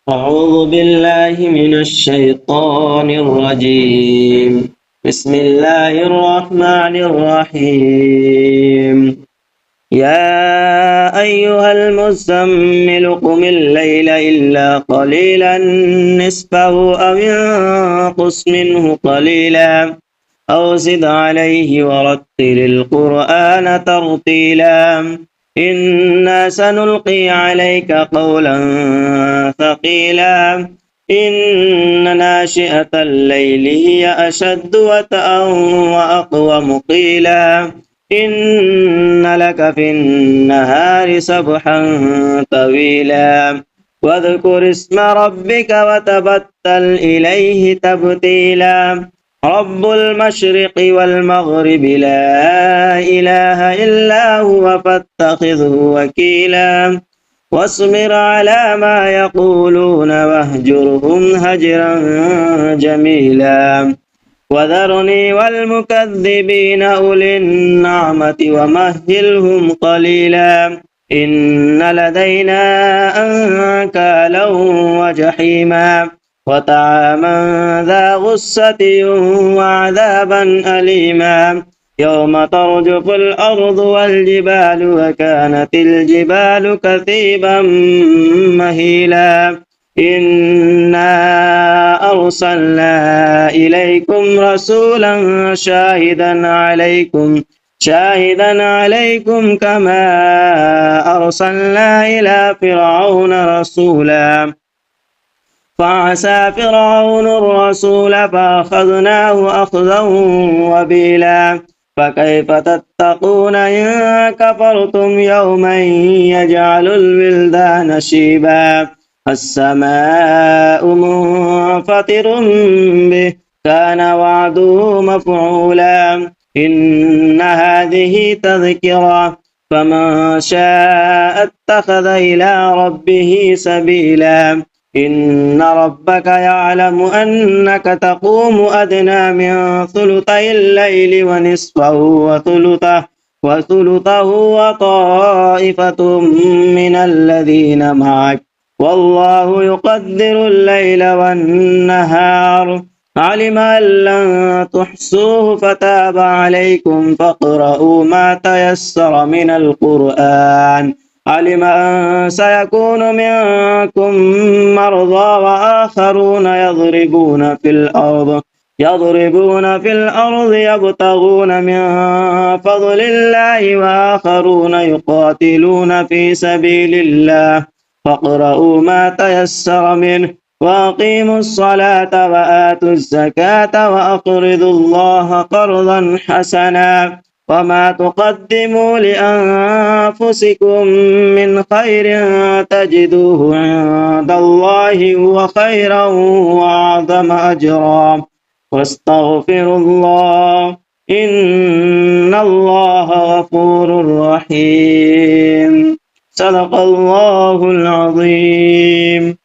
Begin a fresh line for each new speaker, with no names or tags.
أعوذ بالله من الشيطان الرجيم. بسم الله الرحمن الرحيم. يا أيها المزمل قم الليل إلا قليلا نصفه أو انقص منه قليلا أو زد عليه ورتل القرآن ترتيلا إنا سنلقي عليك قولا ثقيلا إن ناشئة الليل هي أشد وطئا وأقوم قيلا إن لك في النهار سبحا طويلا واذكر اسم ربك وتبتل إليه تبتيلا رب المشرق والمغرب لا إله إلا هو فاتخذه وكيلا واصبر على ما يقولون واهجرهم هجرا جميلا وذرني والمكذبين أولي النعمة ومهلهم قليلا إن لدينا أنكالا وجحيما وطعاما ذا غصة وعذابا أليما يوم ترجف الأرض والجبال وكانت الجبال كثيبا مهيلا إنا أرسلنا إليكم رسولا شاهدا عليكم كما أرسلنا إلى فرعون رسولا فعسى فرعون الرسول فأخذناه أخذا وبيلا فكيف تتقون إن كفرتم يوما يجعل الولدان شيبا السماء منفطر به كان وعده مفعولا إن هذه تذكرة فمن شاء اتخذ إلى ربه سبيلا إن ربك يعلم أنك تقوم أدنى من ثلثي الليل ونصفه وثلثه وطائفة من الذين معك والله يقدر الليل والنهار علم أن لن تحصوه فتاب عليكم فاقرؤوا ما تيسر من القرآن علم أن سيكون منكم مرضى وآخرون يضربون في الأرض يبتغون من فضل الله وآخرون يقاتلون في سبيل الله فاقرؤوا ما تيسر منه وأقيموا الصلاة وآتوا الزكاة وأقرضوا الله قرضا حسنا وما تقدموا لأنفسكم من خير تجدوه عند الله هو خيرا وأعظم أجرا واستغفروا الله إن الله غفور رحيم صدق الله العظيم.